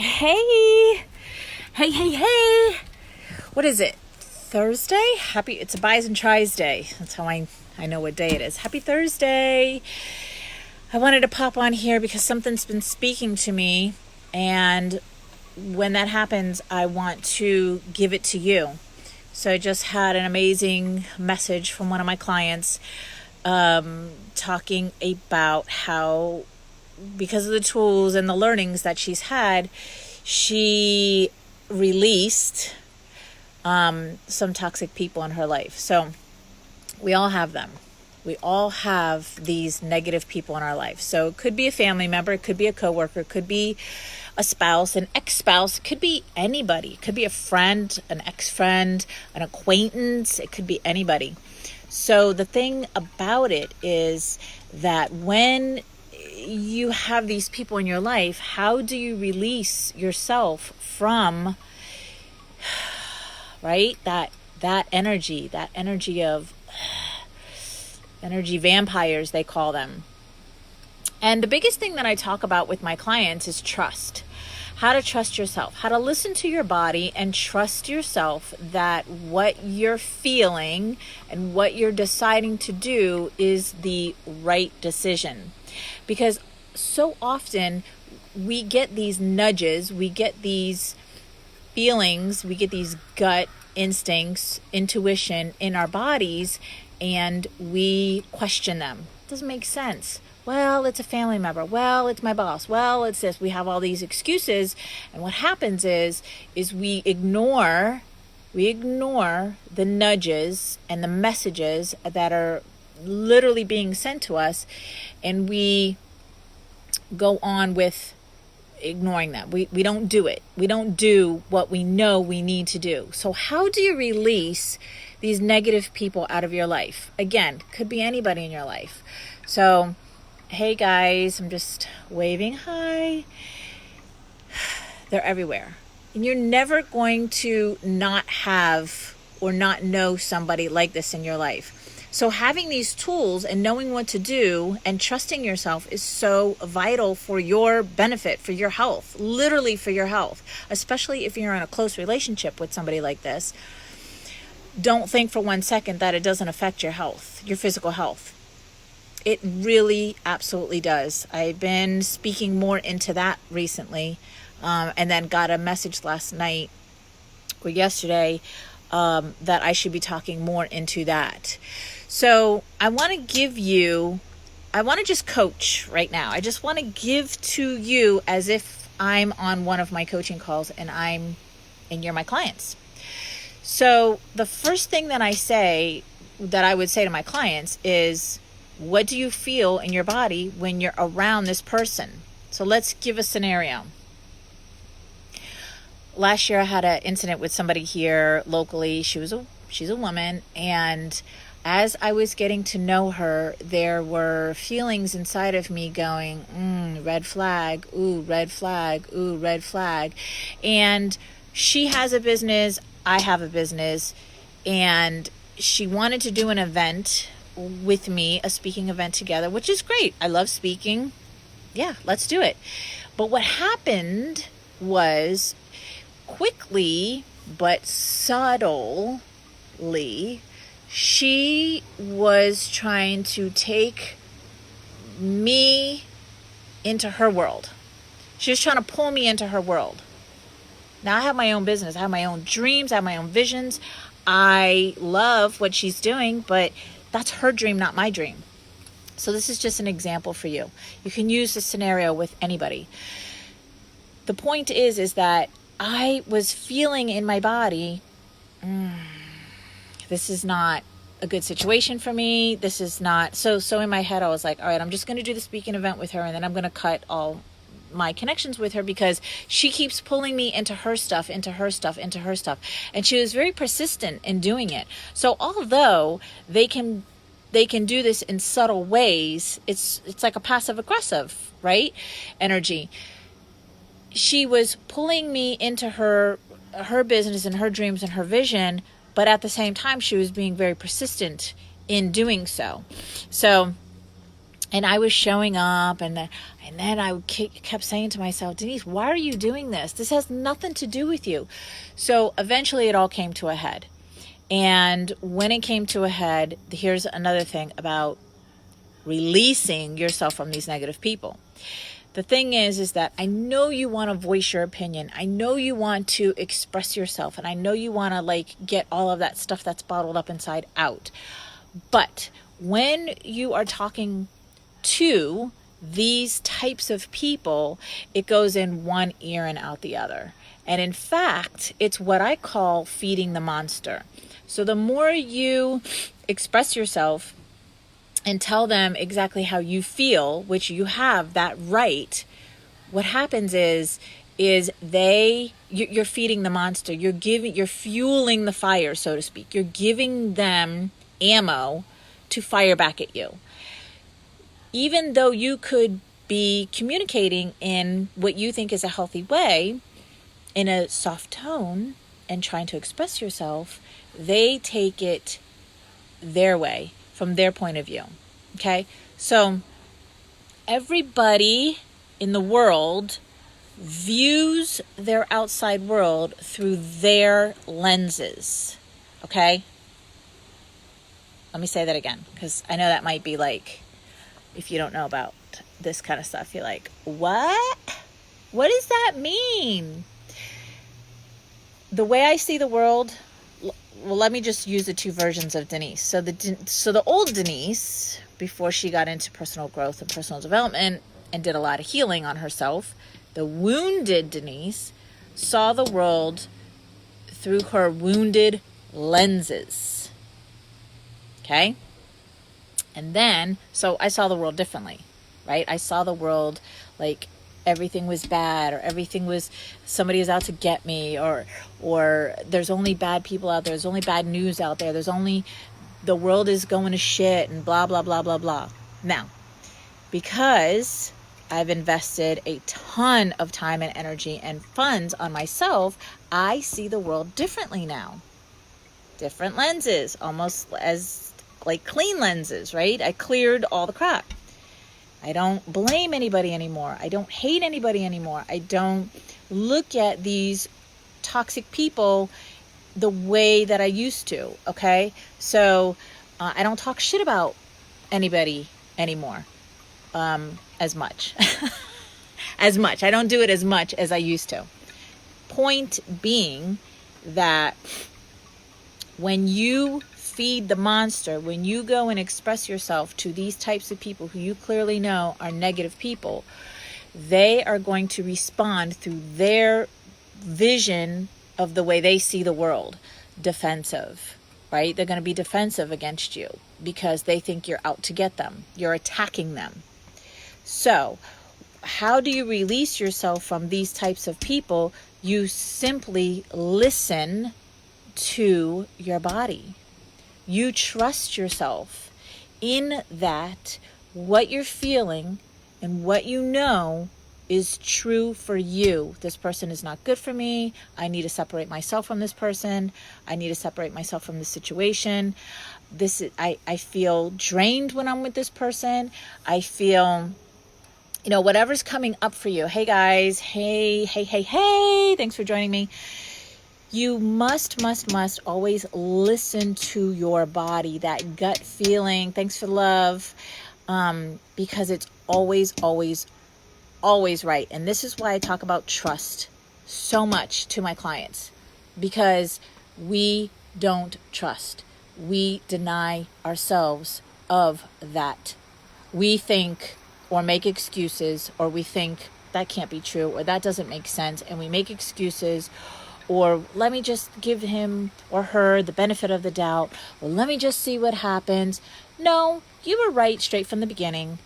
Hey, hey. What is it? Thursday? It's a buys and tries day. That's how I know what day it is. Happy Thursday. I wanted to pop on here because something's been speaking to me. And when that happens, I want to give it to you. So I just had an amazing message from one of my clients talking about how, because of the tools and the learnings that she's had, she released some toxic people in her life. So we all have them. We all have these negative people in our life. So it could be a family member, it could be a coworker, it could be a spouse, an ex-spouse, it could be anybody. It could be a friend, an ex-friend, an acquaintance, it could be anybody. So the thing about it is that when you have these people in your life, how do you release yourself from, right? That energy of energy vampires, they call them. And the biggest thing that I talk about with my clients is trust. How to trust yourself, how to listen to your body and trust yourself that what you're feeling and what you're deciding to do is the right decision. Because so often we get these nudges, we get these feelings, we get these gut instincts, intuition in our bodies, and we question them. It doesn't make sense. Well, it's a family member. Well, it's my boss. Well, it's this. We have all these excuses. And what happens is we ignore the nudges and the messages that are literally being sent to us, and we go on with ignoring them. We don't do it. We don't do what we know we need to do. So how do you release these negative people out of your life? Again, could be anybody in your life. So, hey guys, I'm just waving hi. They're everywhere. And you're never going to not have or not know somebody like this in your life. So having these tools and knowing what to do and trusting yourself is so vital for your benefit, for your health, literally for your health, especially if you're in a close relationship with somebody like this. Don't think for 1 second that it doesn't affect your health, your physical health. It really absolutely does. I've been speaking more into that recently, and then got a message last night or yesterday that I should be talking more into that. So I want to just coach right now. I just want to give to you as if I'm on one of my coaching calls and you're my clients. So the first thing that I would say to my clients is, what do you feel in your body when you're around this person? So let's give a scenario. Last year I had an incident with somebody here locally. She's a woman, and as I was getting to know her, there were feelings inside of me going, red flag, ooh, red flag, ooh, red flag. And she has a business, I have a business, and she wanted to do an event with me, a speaking event together, which is great. I love speaking. Yeah, let's do it. But what happened was, quickly but subtly, she was trying to take me into her world. She was trying to pull me into her world. Now I have my own business. I have my own dreams. I have my own visions. I love what she's doing, but that's her dream, not my dream. So this is just an example for you. You can use this scenario with anybody. The point is that I was feeling in my body, this is not a good situation for me. This is not, so in my head I was like, all right, I'm just going to do the speaking event with her, and then I'm going to cut all my connections with her because she keeps pulling me into her stuff. And she was very persistent in doing it. So although they can do this in subtle ways, it's like a passive aggressive, right? Energy. She was pulling me into her business and her dreams and her vision, but at the same time she was being very persistent in doing so. So And I was showing up, and then I kept saying to myself, Denise, why are you doing this? This has nothing to do with you. So eventually it all came to a head. And when it came to a head, here's another thing about releasing yourself from these negative people. The thing is that I know you want to voice your opinion. I know you want to express yourself, and I know you want to get all of that stuff that's bottled up inside out. But when you are talking to these types of people, it goes in one ear and out the other. And in fact, it's what I call feeding the monster. So the more you express yourself and tell them exactly how you feel, which you have that right, what happens is you're feeding the monster. You're fueling the fire, so to speak. You're giving them ammo to fire back at you. Even though you could be communicating in what you think is a healthy way, in a soft tone, and trying to express yourself, they take it their way, from their point of view. Okay? So everybody in the world views their outside world through their lenses. Okay? Let me say that again, because I know that might be if you don't know about this kind of stuff, you're like, what? What does that mean? The way I see the world, well, let me just use the two versions of Denise. So the old Denise, before she got into personal growth and personal development and did a lot of healing on herself, the wounded Denise saw the world through her wounded lenses. Okay? And then, so I saw the world differently, right? I saw the world like everything was bad, or everything was, somebody is out to get me, or there's only bad people out there, there's only bad news out there, the world is going to shit, and blah, blah, blah, blah, blah. Now, because I've invested a ton of time and energy and funds on myself, I see the world differently now. Different lenses, almost as clean lenses, right? I cleared all the crap. I don't blame anybody anymore. I don't hate anybody anymore. I don't look at these toxic people the way that I used to, okay? So I don't talk shit about anybody anymore as much. I don't do it as much as I used to. Point being that when you feed the monster, when you go and express yourself to these types of people who you clearly know are negative people, they are going to respond through their vision of the way they see the world. Defensive, right? They're going to be defensive against you because they think you're out to get them. You're attacking them. So, how do you release yourself from these types of people? You simply listen to your body. You trust yourself in that what you're feeling and what you know is true for you. This person is not good for me. I need to separate myself from this person. I need to separate myself from this situation. I feel drained when I'm with this person. I feel, whatever's coming up for you. Hey guys. Hey. Thanks for joining me. You must always listen to your body, that gut feeling. Thanks for love. Because it's always right. And this is why I talk about trust so much to my clients, because we don't trust. We deny ourselves of that. We think or make excuses, or we think that can't be true, or that doesn't make sense, and we make excuses. Or let me just give him or her the benefit of the doubt. Or let me just see what happens. No, you were right straight from the beginning.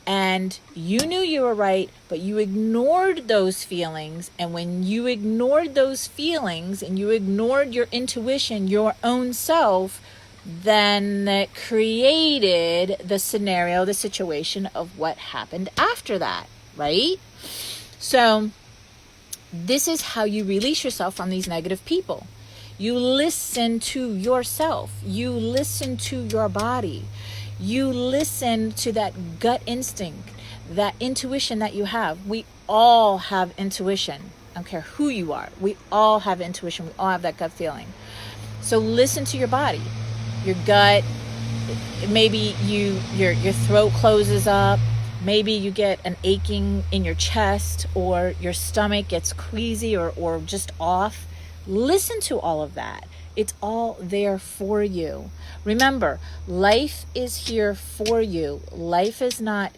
And you knew you were right, but you ignored those feelings. And when you ignored those feelings and you ignored your intuition, your own self, then it created the scenario, the situation of what happened after that, right? So this is how you release yourself from these negative people. You listen to yourself. You listen to your body. You listen to that gut instinct, that intuition that you have. We all have intuition. I don't care who you are. We all have intuition. We all have that gut feeling. So listen to your body, your gut. Maybe your throat closes up. Maybe you get an aching in your chest, or your stomach gets queasy or just off. Listen to all of that. It's all there for you. Remember, life is here for you. Life is not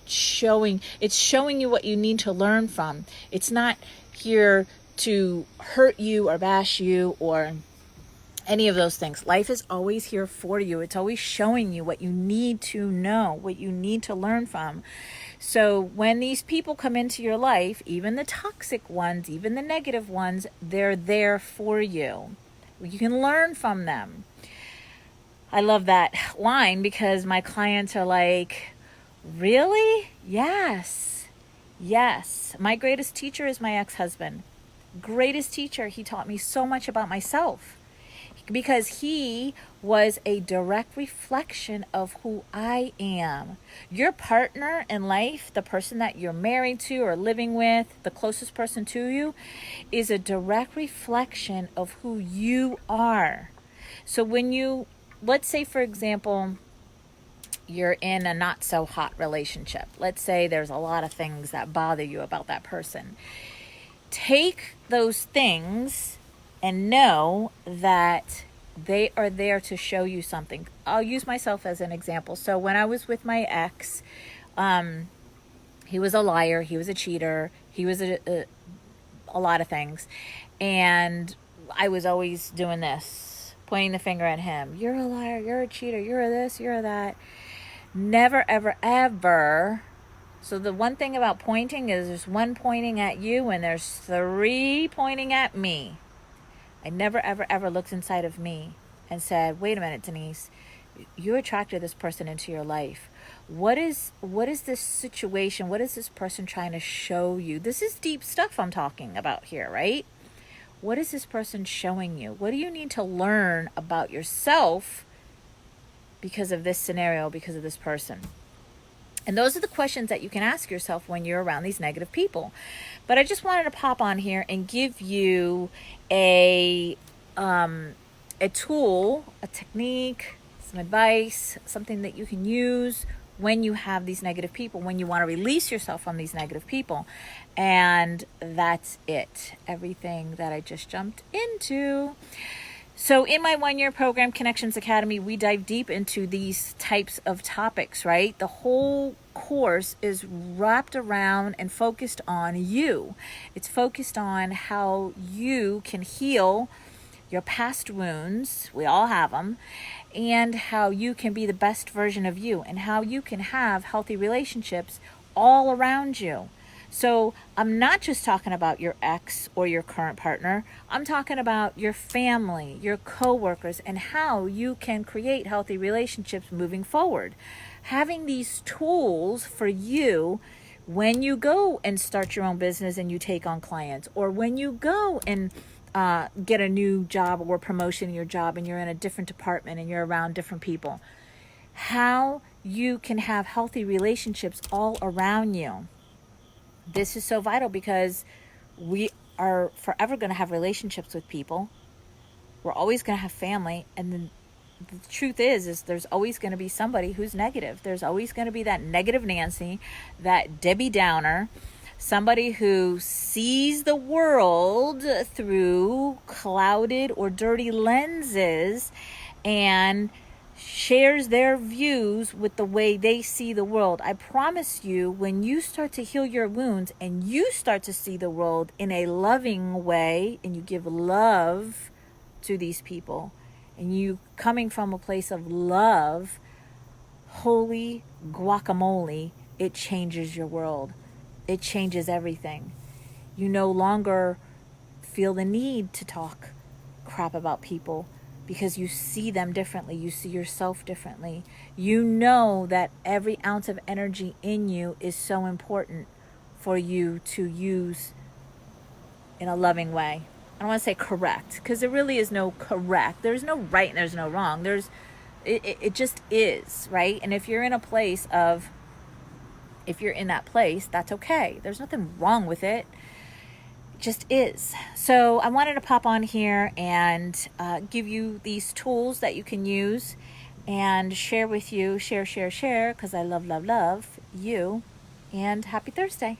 it's showing you what you need to learn from. It's not here to hurt you or bash you or any of those things. Life is always here for you. It's always showing you what you need to know, what you need to learn from. So when these people come into your life, even the toxic ones, even the negative ones, they're there for you. You can learn from them. I love that line because my clients are like, really? Yes. Yes. My greatest teacher is my ex-husband. Greatest teacher. He taught me so much about myself, because he was a direct reflection of who I am. Your partner in life, the person that you're married to or living with, the closest person to you, is a direct reflection of who you are. So when let's say, for example, you're in a not so hot relationship. Let's say there's a lot of things that bother you about that person. Take those things and know that they are there to show you something. I'll use myself as an example. So when I was with my ex, he was a liar, he was a cheater, he was a lot of things. And I was always doing this, pointing the finger at him. You're a liar, you're a cheater, you're this, you're that. Never, ever, ever. So the one thing about pointing is there's one pointing at you and there's 3 pointing at me. I never, ever, ever looked inside of me and said, wait a minute, Denise, you attracted this person into your life. What is this situation? What is this person trying to show you? This is deep stuff I'm talking about here, right? What is this person showing you? What do you need to learn about yourself because of this scenario, because of this person? And those are the questions that you can ask yourself when you're around these negative people. But I just wanted to pop on here and give you a tool, a technique, some advice, something that you can use when you have these negative people, when you want to release yourself from these negative people. And that's it. Everything that I just jumped into. So in my 1-year program, Connections Academy, we dive deep into these types of topics, right? The whole course is wrapped around and focused on you. It's focused on how you can heal your past wounds. We all have them. And how you can be the best version of you, and how you can have healthy relationships all around you. So I'm not just talking about your ex or your current partner. I'm talking about your family, your coworkers, and how you can create healthy relationships moving forward. Having these tools for you when you go and start your own business and you take on clients, or when you go and get a new job or promotion in your job and you're in a different department and you're around different people. How you can have healthy relationships all around you. This is so vital because we are forever going to have relationships with people. We're always going to have family. And the truth is there's always going to be somebody who's negative. There's always going to be that negative Nancy, that Debbie Downer, somebody who sees the world through clouded or dirty lenses and shares their views with the way they see the world. I promise you, when you start to heal your wounds and you start to see the world in a loving way, and you give love to these people, and you coming from a place of love, holy guacamole, it changes your world. It changes everything. You no longer feel the need to talk crap about people, because you see them differently. You see yourself differently. You know that every ounce of energy in you is so important for you to use in a loving way. I don't want to say correct, because there really is no correct. There's no right and there's no wrong. There's It just is, right? And if you're in that place, that's okay. There's nothing wrong with it. It just is. So I wanted to pop on here and give you these tools that you can use and share with you, share, because I love you. And happy Thursday.